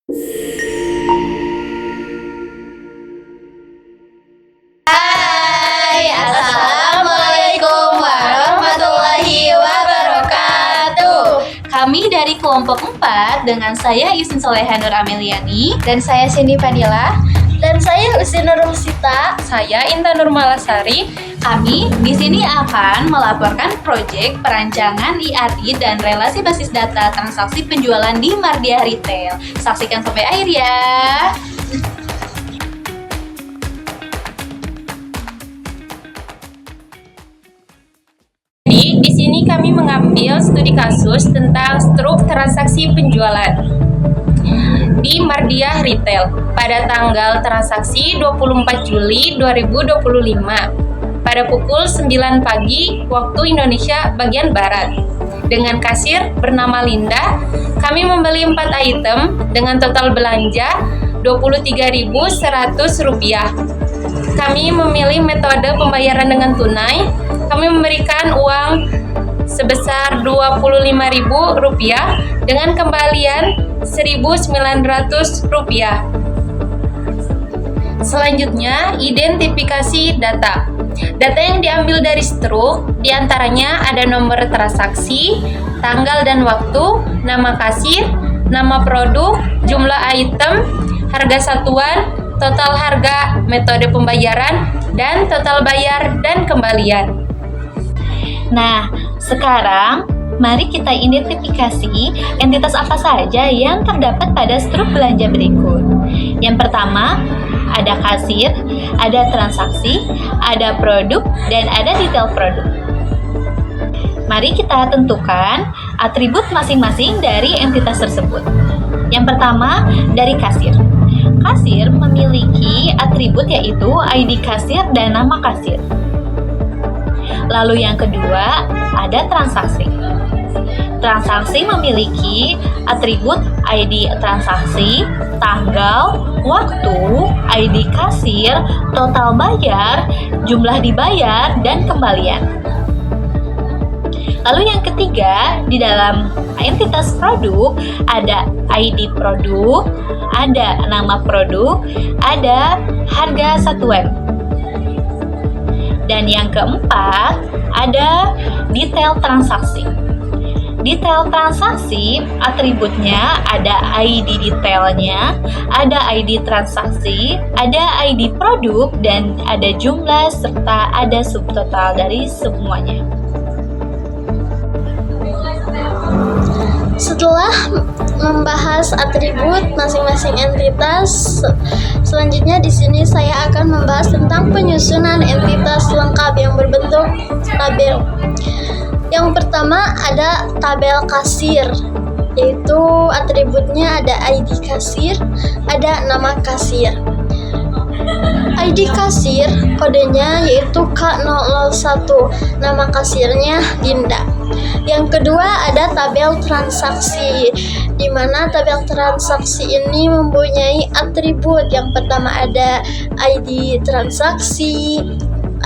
Hai, Assalamualaikum warahmatullahi wabarakatuh. Kami dari kelompok 4 dengan saya Yusin Soleha Nur Ameliani, Dan saya Cindy Padilla. Dan saya Usin Nurhusita. Saya Intan Nurmalasari. kami di sini akan melaporkan proyek perancangan IRI dan relasi basis data transaksi penjualan di Mardia Retail. Saksikan sampai akhir ya. Jadi, di sini kami mengambil studi kasus tentang struktur transaksi penjualan di Mardia Retail pada tanggal transaksi 24 Juli 2025 pada pukul 9 pagi waktu Indonesia bagian Barat. Dengan kasir bernama Linda, kami membeli 4 item dengan total belanja Rp23.100. Kami memilih metode pembayaran dengan tunai. Kami memberikan uang sebesar Rp25.000 dengan kembalian Rp1.900. Selanjutnya, identifikasi data. Data yang diambil dari struk diantaranya ada nomor transaksi, tanggal dan waktu, nama kasir, nama produk, jumlah item, harga satuan, total harga, metode pembayaran, dan total bayar dan kembalian. Nah, sekarang mari kita identifikasi entitas apa saja yang terdapat pada struk belanja berikut. Yang pertama, ada kasir, ada transaksi, ada produk, dan ada detail produk. Mari kita tentukan atribut masing-masing dari entitas tersebut. Yang pertama, dari kasir. Kasir memiliki atribut yaitu ID kasir dan nama kasir. Lalu yang kedua, ada transaksi. Transaksi memiliki atribut ID transaksi, tanggal, waktu, ID kasir, total bayar, jumlah dibayar, dan kembalian. Lalu yang ketiga, di dalam entitas produk ada ID produk, ada nama produk, ada harga satuan. Dan yang keempat, ada detail transaksi. Detail transaksi, atributnya ada ID detailnya, ada ID transaksi, ada ID produk, dan ada jumlah serta ada subtotal dari semuanya. Setelah membahas atribut masing-masing entitas, selanjutnya di sini saya akan membahas tentang penyusunan entitas lengkap yang berbentuk tabel. Yang pertama ada tabel kasir, yaitu atributnya ada ID kasir, ada nama kasir. ID kasir kodenya yaitu K001, nama kasirnya Dinda. Yang kedua ada tabel transaksi, di mana tabel transaksi ini mempunyai atribut. Yang pertama ada ID transaksi,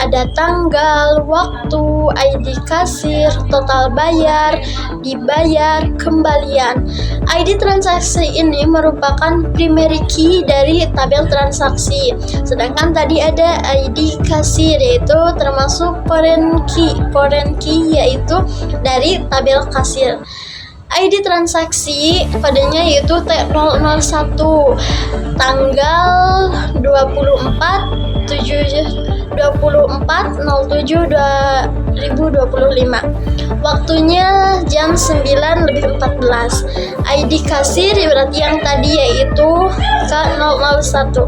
ada tanggal, waktu, ID kasir, total bayar, dibayar, kembalian. ID transaksi ini merupakan primary key dari tabel transaksi. Sedangkan tadi ada ID kasir, yaitu termasuk foreign key. Foreign key yaitu dari tabel kasir. ID transaksi padanya yaitu T001, tanggal 24/07/2025. Waktunya jam 9:14. ID kasir berarti yang tadi yaitu K001.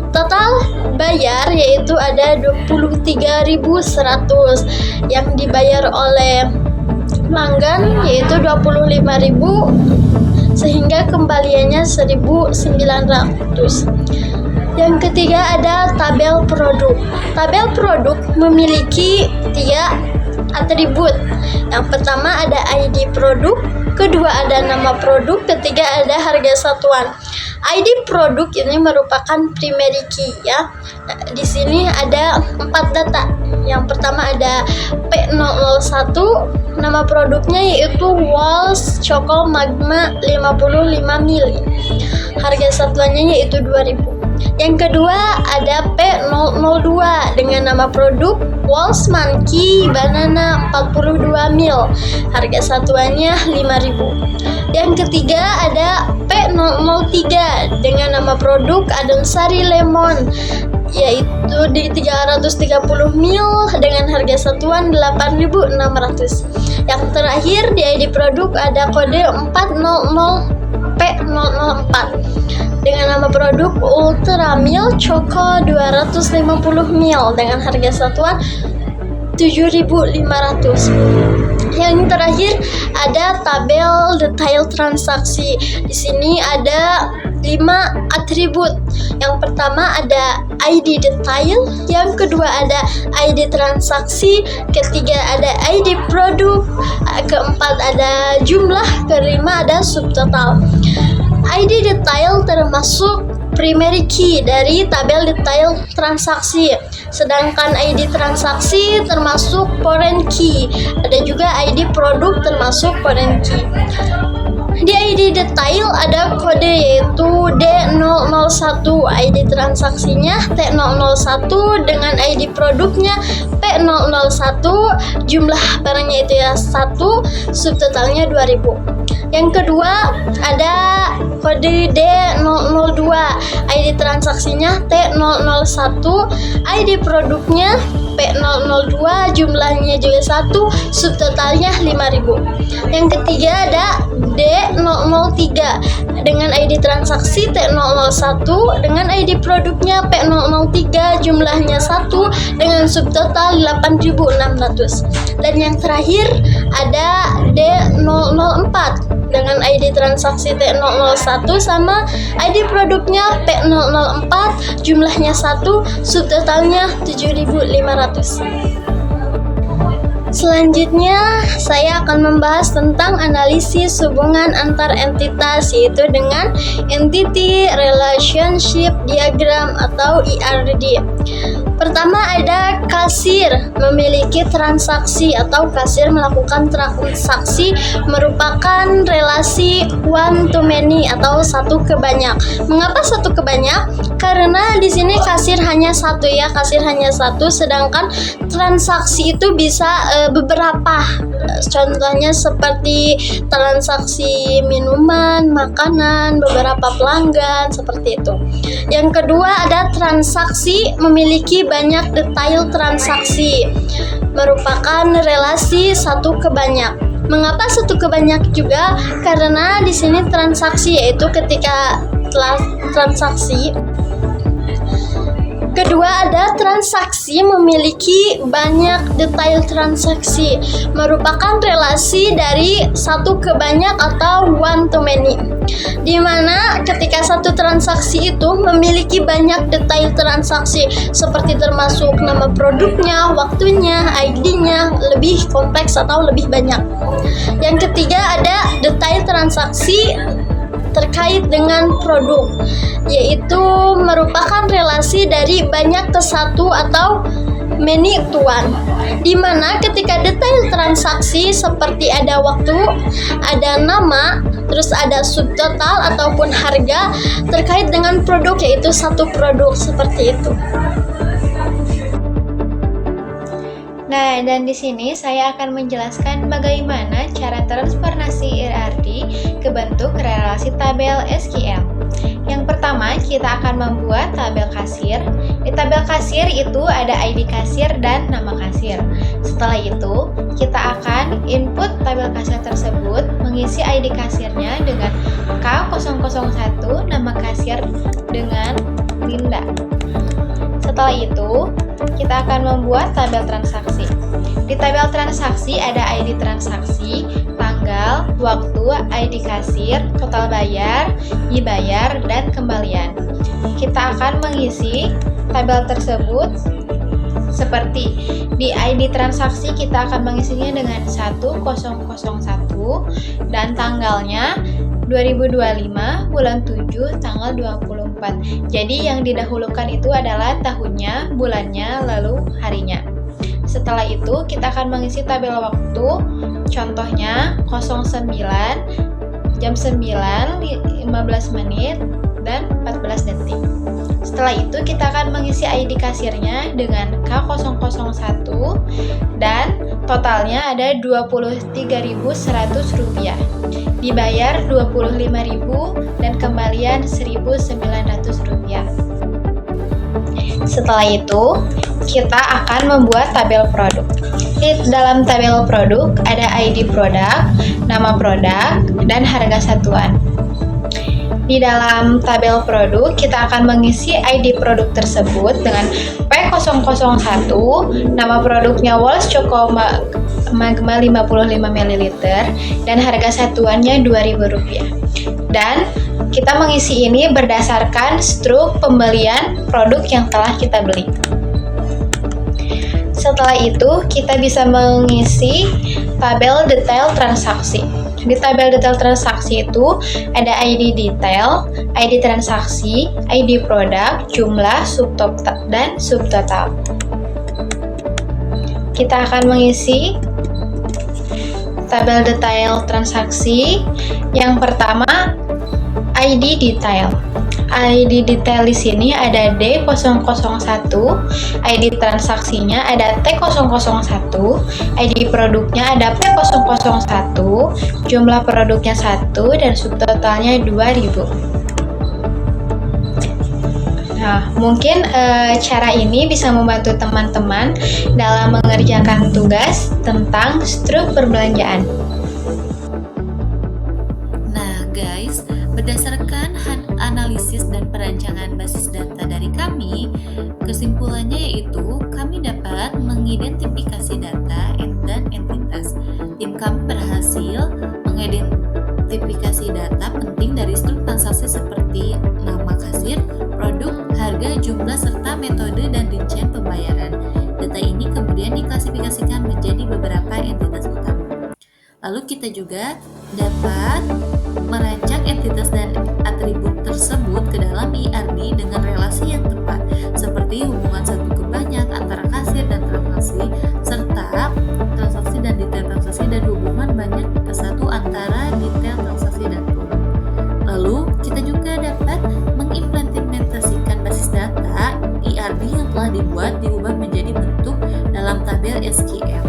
Total bayar yaitu ada 23.100 yang dibayar oleh pelanggan yaitu 25.000 sehingga kembaliannya 1.900. Yang ketiga ada tabel produk. Tabel produk memiliki 3 atribut. Yang pertama ada ID produk, kedua ada nama produk, ketiga ada harga satuan. ID produk ini merupakan primary key ya. Di sini ada 4 data. Yang pertama ada P001, nama produknya yaitu Walls Choco Magma 55 ml. satuannya yaitu 2.000. Yang kedua ada P002 dengan nama produk Walls Monkey Banana 42 mil. Harga satuannya 5.000. Yang ketiga ada P003 dengan nama produk Adem Sari Lemon, yaitu di 330 mil dengan harga satuan 8.600. Yang terakhir di ID produk ada kode 400P004 dengan nama produk Ultra Milk Choco 250 mil dengan harga satuan 7.500. Yang terakhir ada tabel detail transaksi. Di sini ada 5 atribut. Yang pertama ada ID detail, yang kedua ada ID transaksi, ketiga ada ID produk, keempat ada jumlah, kelima ada subtotal. ID detail termasuk primary key dari tabel detail transaksi, sedangkan ID transaksi termasuk foreign key. Ada juga ID produk termasuk foreign key. Di ID detail ada kode yaitu D001, ID transaksinya T001 dengan ID produknya P001, jumlah barangnya itu ya 1, subtotalnya 2.000. Yang kedua ada kode D002, ID transaksinya T001, ID produknya P002, jumlahnya juga 1, subtotalnya 5.000. Yang ketiga ada D003 dengan ID transaksi T001 dengan ID produknya P003, jumlahnya 1 dengan subtotal 8.600. Dan yang terakhir ada D004 dengan ID transaksi T001 sama ID produknya P004, jumlahnya 1, subtotalnya 7.500. Selanjutnya, saya akan membahas tentang analisis hubungan antar entitas, yaitu dengan Entity Relationship Diagram atau ERD. Pertama ada kasir memiliki transaksi atau kasir melakukan transaksi merupakan relasi one to many atau satu ke banyak. Mengapa satu ke banyak? Karena di sini kasir hanya satu ya, kasir hanya satu, sedangkan transaksi itu bisa beberapa. Contohnya seperti transaksi minuman, makanan, beberapa pelanggan, seperti itu. Yang kedua ada transaksi memiliki banyak detail transaksi, merupakan relasi satu ke banyak. Mengapa satu ke banyak juga? Karena di sini transaksi yaitu ketika transaksi. Kedua ada transaksi memiliki banyak detail transaksi, merupakan relasi dari satu ke banyak atau one to many, di mana ketika satu transaksi itu memiliki banyak detail transaksi seperti termasuk nama produknya, waktunya, ID-nya, lebih kompleks atau lebih banyak. Yang ketiga ada detail transaksi terkait dengan produk, yaitu merupakan relasi dari banyak ke satu atau many to one, di mana ketika detail transaksi seperti ada waktu, ada nama, terus ada subtotal ataupun harga terkait dengan produk, yaitu satu produk, seperti itu. Nah, dan di sini saya akan menjelaskan bagaimana cara transformasi ERD ke bentuk relasi tabel SQL. Yang pertama, kita akan membuat tabel kasir. Di tabel kasir itu ada ID kasir dan nama kasir. Setelah itu, kita akan input tabel kasir tersebut, mengisi ID kasirnya dengan K001, nama kasir dengan Linda. Setelah itu, kita akan membuat tabel transaksi. Di tabel transaksi ada ID transaksi, tanggal, waktu, ID kasir, total bayar, dibayar, dan kembalian. Kita akan mengisi tabel tersebut seperti di ID transaksi kita akan mengisinya dengan 1001 dan tanggalnya 2025 bulan 7 tanggal 24. Jadi yang didahulukan itu adalah tahunnya, bulannya, lalu harinya. Setelah itu kita akan mengisi tabel waktu, contohnya 09 jam 9 15 menit dan Setelah itu kita akan mengisi ID kasirnya dengan K001 dan totalnya ada Rp23.100. Dibayar Rp25.000 dan kembalian Rp1.900. Setelah itu, kita akan membuat tabel produk. Di dalam tabel produk ada ID produk, nama produk, dan harga satuan. Di dalam tabel produk, kita akan mengisi ID produk tersebut dengan P001, nama produknya Walls Choco Magma 55 ml, dan harga satuannya Rp2.000. Dan kita mengisi ini berdasarkan struk pembelian produk yang telah kita beli. Setelah itu, kita bisa mengisi tabel detail transaksi. Di tabel detail transaksi itu ada ID detail, ID transaksi, ID produk, jumlah, subtotal, dan subtotal. Kita akan mengisi tabel detail transaksi. Yang pertama, ID detail. ID detail di sini ada D001, ID transaksinya ada T001, ID produknya ada P001, jumlah produknya 1 dan subtotalnya 2.000. Nah, mungkin cara ini bisa membantu teman-teman dalam mengerjakan tugas tentang struk perbelanjaan. Nah, guys, berdasarkan analisis dan perancangan basis data dari kami, kesimpulannya yaitu kami dapat mengidentifikasi data dan entitas. Tim kami berhasil mengidentifikasi data penting dari struktur transaksi seperti nama kasir, produk, harga, jumlah, serta metode dan rincian pembayaran. Data ini kemudian diklasifikasikan menjadi beberapa entitas utama. Lalu kita juga dapat merancang entitas dan atribut tersebut ke dalam IRD dengan relasi yang tepat, seperti hubungan satu ke banyak antara kasir dan transaksi, serta transaksi dan detail transaksi, dan hubungan banyak ke satu antara detail transaksi dan produk. Lalu kita juga dapat mengimplementasikan basis data IRD yang telah dibuat diubah menjadi bentuk dalam tabel SQL.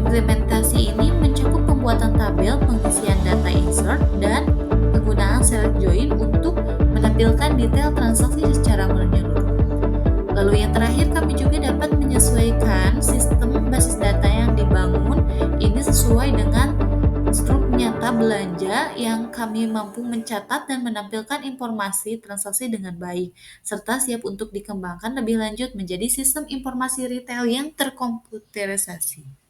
Implementasi ini mencakup pembuatan tabel, pengisian data insert, dan penggunaan select join untuk menampilkan detail transaksi secara menyeluruh. Lalu yang terakhir, kami juga dapat menyesuaikan sistem basis data yang dibangun ini sesuai dengan struk nyata belanja yang kami mampu mencatat dan menampilkan informasi transaksi dengan baik, serta siap untuk dikembangkan lebih lanjut menjadi sistem informasi retail yang terkomputerisasi.